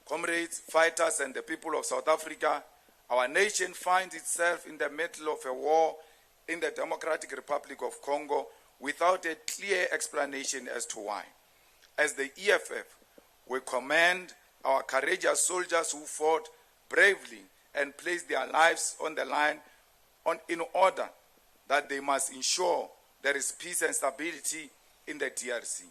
Comrades, fighters, and the people of South Africa, our nation finds itself in the middle of a war in the Democratic Republic of Congo without a clear explanation as to why. As the EFF, we commend our courageous soldiers who fought bravely and placed their lives on the line in order that they must ensure there is peace and stability in the DRC.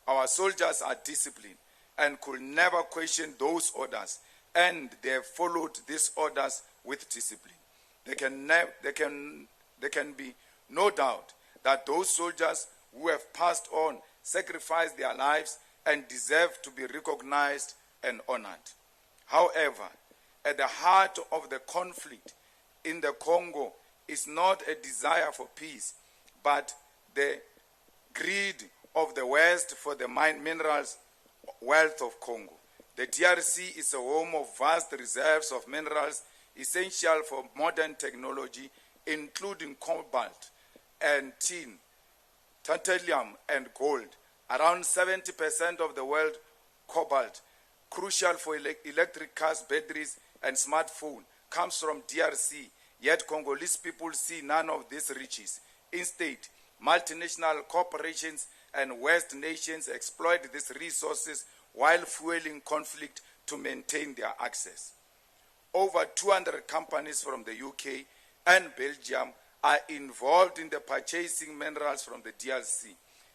Our soldiers are disciplined and could never question those orders, and they have followed these orders with discipline. There can be no doubt that those soldiers who have passed on sacrificed their lives and deserve to be recognized and honored. However, at the heart of the conflict in the Congo is not a desire for peace, but the greed of the West for the minerals wealth of Congo. The DRC is a home of vast reserves of minerals essential for modern technology, including cobalt and tin, titanium and gold. Around 70% of the world cobalt, crucial for electric cars, batteries, and smartphones, comes from DRC, yet Congolese people see none of these riches. Instead, multinational corporations and West nations exploit these resources while fueling conflict to maintain their access. Over 200 companies from the UK and Belgium are involved in the purchasing minerals from the DRC,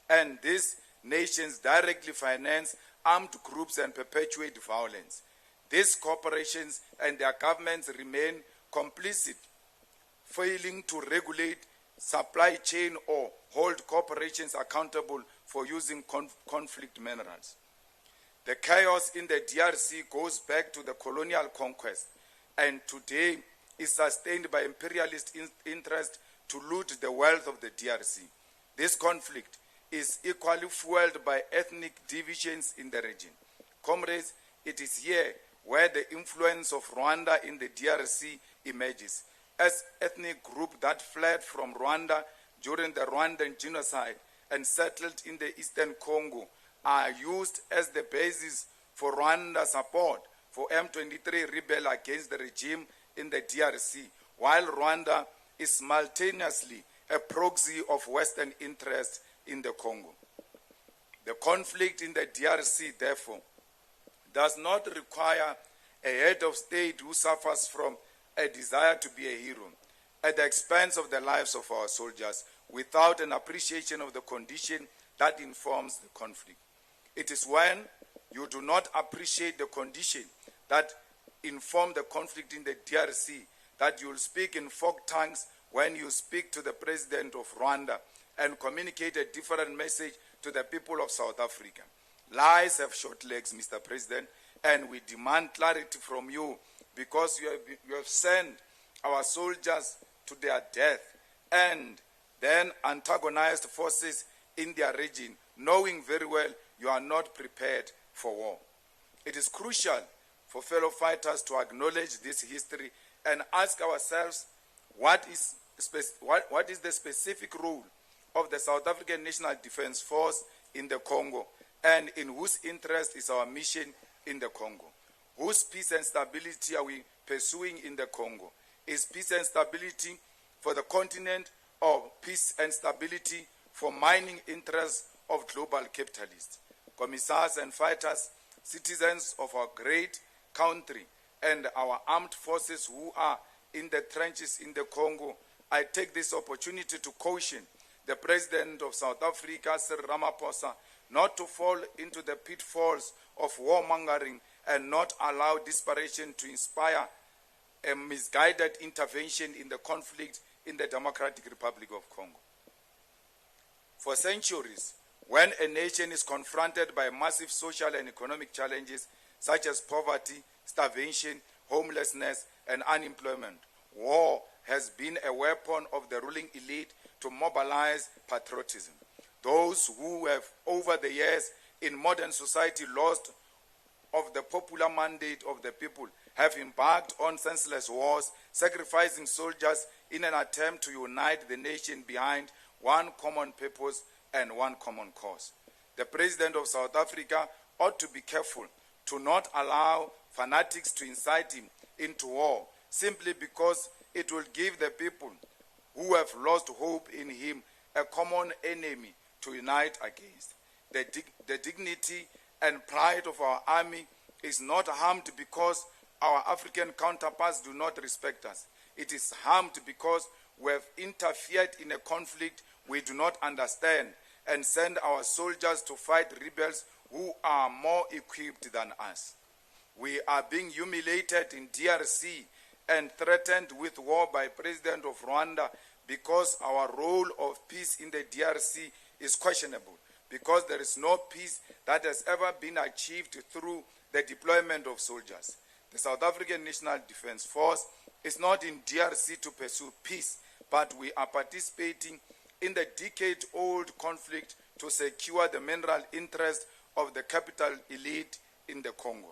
and these nations directly finance armed groups and perpetuate violence. These corporations and their governments remain complicit, failing to regulate supply chain or hold corporations accountable for using conflict minerals. The chaos in the DRC goes back to the colonial conquest, and today is sustained by imperialist interest to loot the wealth of the DRC. This conflict is equally fueled by ethnic divisions in the region. Comrades, it is here where the influence of Rwanda in the DRC emerges. As ethnic group that fled from Rwanda during the Rwandan genocide and settled in the eastern Congo are used as the basis for Rwanda's support for M23 rebel against the regime in the DRC, while Rwanda is simultaneously a proxy of Western interests in the Congo. The conflict in the DRC, therefore, does not require a head of state who suffers from a desire to be a hero at the expense of the lives of our soldiers without an appreciation of the condition that informs the conflict. It is when you do not appreciate the condition that inform the conflict in the DRC that you will speak in folk tongues when you speak to the president of Rwanda and communicate a different message to the people of South Africa. Lies have short legs, Mr. President, and we demand clarity from you because you have sent our soldiers to their death and then antagonized forces in their region, knowing very well you are not prepared for war. It is crucial for fellow fighters to acknowledge this history and ask ourselves what is the specific role of the South African National Defense Force in the Congo, and in whose interest is our mission in the Congo? Whose peace and stability are we pursuing in the Congo? Is peace and stability for the continent, or peace and stability for mining interests of global capitalists? Commissars and fighters, citizens of our great country, and our armed forces who are in the trenches in the Congo, I take this opportunity to caution the President of South Africa, Cyril Ramaphosa, not to fall into the pitfalls of warmongering and not allow desperation to inspire a misguided intervention in the conflict in the Democratic Republic of Congo. For centuries, when a nation is confronted by massive social and economic challenges such as poverty, starvation, homelessness, and unemployment, war has been a weapon of the ruling elite to mobilize patriotism. Those who have over the years in modern society lost of the popular mandate of the people have embarked on senseless wars, sacrificing soldiers in an attempt to unite the nation behind one common purpose and one common cause. The President of South Africa ought to be careful to not allow fanatics to incite him into war, simply because it will give the people who have lost hope in him a common enemy to unite against. The dignity and pride of our army is not harmed because our African counterparts do not respect us. It is harmed because we have interfered in a conflict we do not understand and send our soldiers to fight rebels who are more equipped than us. We are being humiliated in DRC and threatened with war by President of Rwanda because our role of peace in the DRC is questionable, because there is no peace that has ever been achieved through the deployment of soldiers. The South African National Defence Force is not in DRC to pursue peace, but we are participating in the decade-old conflict to secure the mineral interest of the capital elite in the Congo.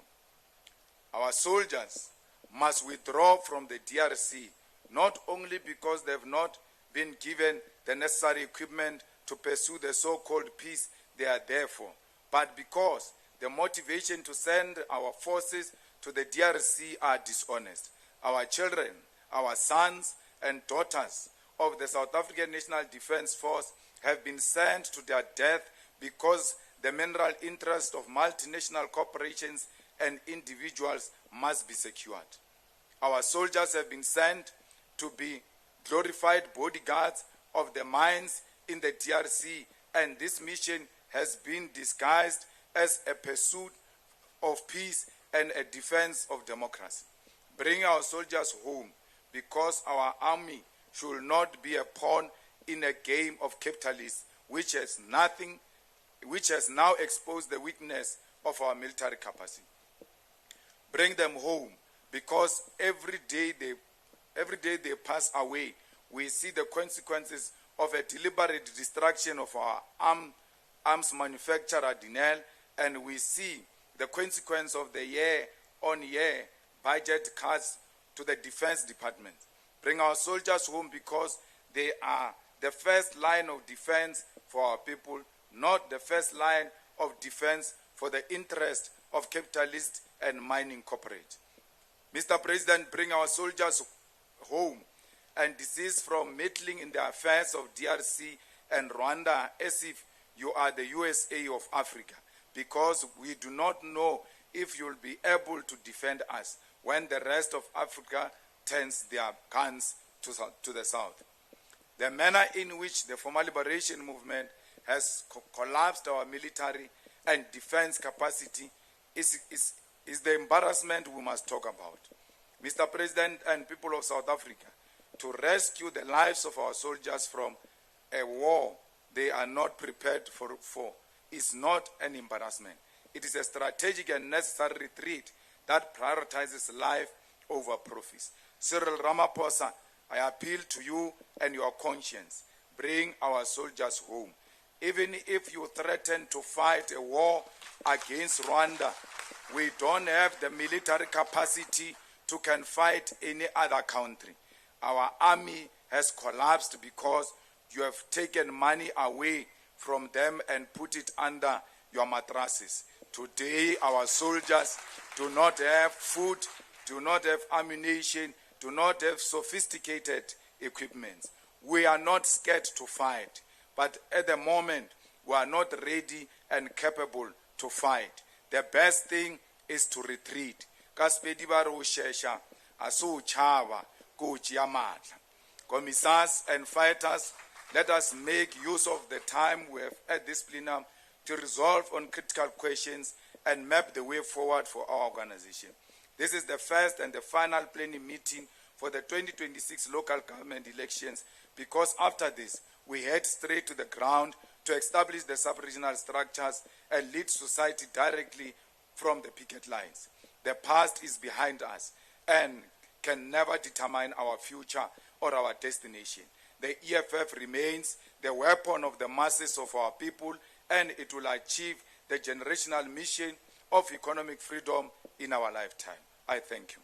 Our soldiers must withdraw from the DRC, not only because they have not been given the necessary equipment to pursue the so-called peace they are there for, but because the motivation to send our forces to the DRC are dishonest. Our children, our sons and daughters of the South African National Defence Force have been sent to their death because the mineral interest of multinational corporations and individuals must be secured. Our soldiers have been sent to be glorified bodyguards of the mines in the DRC, and this mission has been disguised as a pursuit of peace and a defense of democracy. Bring our soldiers home, because our army should not be a pawn in a game of capitalists which has now exposed the weakness of our military capacity. Bring them home, because every day they pass away, we see the consequences of a deliberate destruction of our arms manufacturer, Dinel, and we see the consequence of the year-on-year budget cuts to the Defense Department. Bring our soldiers home, because they are the first line of defense for our people, not the first line of defense for the interest of capitalists and mining corporates. Mr. President, bring our soldiers home and desist from meddling in the affairs of DRC and Rwanda as if you are the USA of Africa, because we do not know if you will be able to defend us when the rest of Africa turns their guns to the south. The manner in which the former liberation movement has collapsed our military and defense capacity is the embarrassment we must talk about. Mr. President and people of South Africa, to rescue the lives of our soldiers from a war they are not prepared for is not an embarrassment. It is a strategic and necessary retreat that prioritizes life over profits. Cyril Ramaphosa, I appeal to you and your conscience. Bring our soldiers home. Even if you threaten to fight a war against Rwanda, we don't have the military capacity to can fight any other country. Our army has collapsed because you have taken money away from them and put it under your mattresses. Today, our soldiers do not have food, do not have ammunition, do not have sophisticated equipment. We are not scared to fight, but at the moment, we are not ready and capable to fight. The best thing is to retreat. Kaspedi ba re o shesha, a se o tšhaba, ko o tšea maatla. Commissars and fighters, let us make use of the time we have at this plenum to resolve on critical questions and map the way forward for our organization. This is the first and the final plenary meeting for the 2026 local government elections, because after this, we head straight to the ground to establish the sub-regional structures and lead society directly from the picket lines. The past is behind us and can never determine our future or our destination. The EFF remains the weapon of the masses of our people, and it will achieve the generational mission of economic freedom in our lifetime. I thank you.